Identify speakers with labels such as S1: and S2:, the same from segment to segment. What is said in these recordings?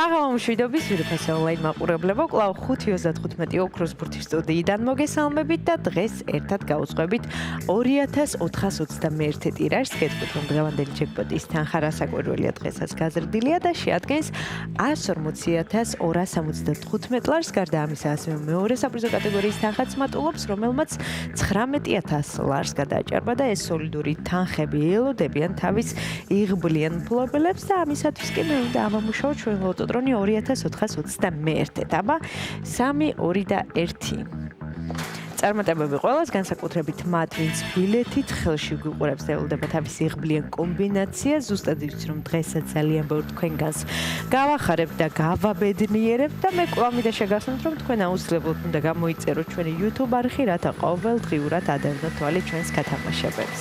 S1: საღამო მშვიდობის ვირფას ონლაინ მაყურებლებო, კვლავ 5:35 ოქროს ბურთის სტუდიიდან მოგესალმებით და დღეს ერთად გავუძღვებით 2421 ტირაჟს. გეტყვით, რომ დღევანდელი ჯეკპოტის თანხა რასაკვირველია დღესაც გაზრდილია და შეადგენს 140,275 ლარს. გარდა ამისა, ასევე მეორე საპრიზო კატეგორიის თანხაც მატულობს, რომელმაც 19,000 ლარს გადააჭარბა და ეს სოლიდური თანხები ელოდებიან თავის იღბლიან მფლობელებს და ამისათვის კი მე უნდა ავამუშაოთ ჩვენ ლოტოტრონი 2421. აბა 3, 2 და 1. წარმატებები ყველას, განსაკუთრებით მათ, ვინც ბილეთით ხელში გვიყურებს და ელოდება თავის იღბლიან კომბინაცია. ზუსტად იცით, რომ დღესაც ძალიან ბევრი თქვენგანს გავახარებთ და გავაბედნიერებთ და მე კვლავ მინდა შეგახსენოთ, რომ თქვენ აუცილებლად უნდა გამოიწეროთ ჩვენი YouTube არხი, რათა ყოველდღიურად ადევნოთ თვალი ჩვენს გათამაშებებს.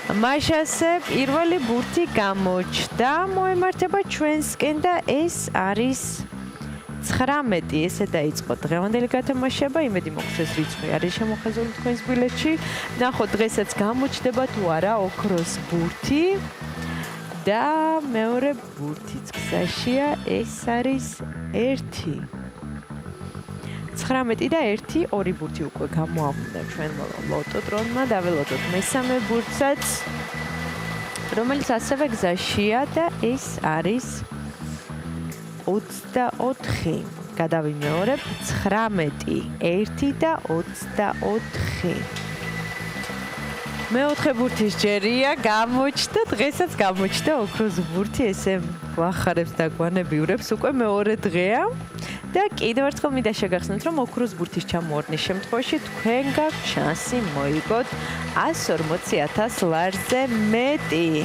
S1: მაშასე პირველი ბურთი გამოჩნდა, მოემართება ჩვენსკენ და ეს არის 19. ესე დაიწყო დღევანდელი გათამაშება, იმედი მოგვწეს რიცხვი არის შემოხაზული თქვენს ბილეთში. ნახოთ დღესაც გამოჩნდება თუ არა ოქროს ბურთი და მეორე ბურთიც გზაშია, ეს არის 1. 19 და 1, ორი ბურთი უკვე გამოავნდა ჩვენ ლოტოტრონმა და ველოდოთ მესამე ბურთსაც, რომელიც ასევე გზაშია და ეს არის 24. გადავიმეორებ 19, 1 და 24. მეოთხე ბურთის ჯერია გამოჩნდა, დღესაც გამოჩნდა ოქროს ბურთი, ესე გვახარებს და გვანებიურებს, უკვე მეორე დღეა. და კიდევ ერთხელ მინდა შეგახსენოთ, რომ ოქროს ბურთის ჩამოვარდნის შემთხვევაში თქვენ გაქვთ შანსი მოიგოთ 140,000 ლარზე მეტი.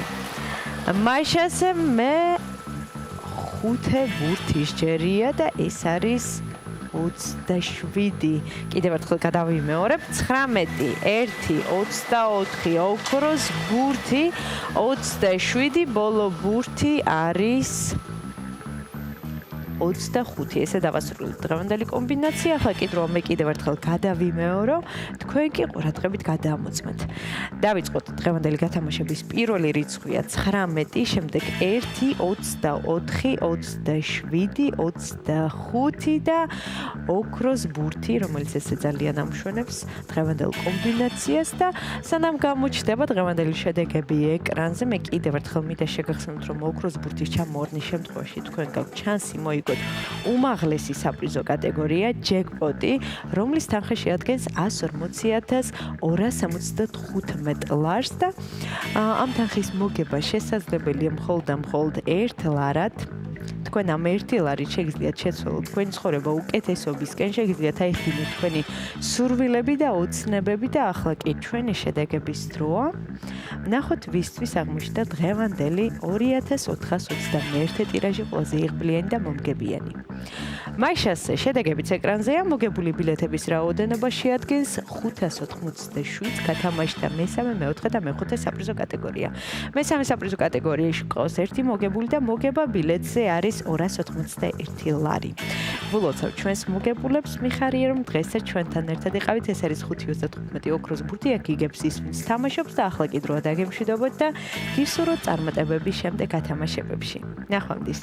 S1: მაშასე მე 5 ბურთის ჯერია და ეს არის 27. კიდევ ერთხელ გადავიმეორებ 19, 1, 24 ოქროს ბურთი, 27 ბოლო ბურთი არის 25. ესე დავასრულეთ დღევანდელი კომბინაცია. ახლა კი დროა მე კიდევ ერთხელ გადავიმეორო, თქვენ კი ყურადღებით გადაამოწმეთ. დავიწყოთ დღევანდელი გათამაშების პირველი რიცხვია 19, შემდეგ 1, 24, 27, 25 და ოქროს ბურთი, რომელიც ესე ძალიან ამშვენებს დღევანდელ კომბინაციას და სანამ გამოჩნდება დღევანდელი შედეგები ეკრანზე, მე კიდევ ერთხელ მინდა შეგახსენოთ, რომ ოქროს ბურთის ჩამოვარდნის შემთხვევაში თქვენ გაქვთ შანსი მოიგოთ უმაღლესი საპრიზო კატეგორია ჯეკპოტი, რომლის თანხა შეადგენს 140,275 ლარს და ამ თანხის მოგება შესაძლებელია მხოლოდ 1 ლარად. თქვენ ამ 1 ლარით შეგიძლიათ შეცვალოთ თქვენი ცხოვრება უკეთესობისკენ, შეგიძლიათ აიხდინოთ თქვენი სურვილები და ოცნებები და ახლა კი ჩვენი შედეგების დროა. ნახოთ ვისთვის აღმოჩნდა დღევანდელი 2421 ტირაჟი ყველაზე იღბლიანი და მომგებიანი. მაშასე შედეგებიც ეკრანზეა, მოგებული ბილეთების რაოდენობა შეადგენს 587 გათამაშდა მესამე, მეოთხე და მეხუთე საპრიზო კატეგორია. მესამე საპრიზო კატეგორიაში ყავს 1 მოგებული და მოგება ბილეთზე არის 281 ლარი. ვილოცავ ჩვენს მოგებულებს, მიხარია რომ დღესაც ჩვენთან ერთად იყავით, ეს არის 5:35 ოქროს ბურთი, აქ იგებს ის ვინც თამაშობს და ახლა კი დროა დაგემშვიდობოთ და გისურვოთ წარმატებები შემდეგ გათამაშებებში. ნახვამდის.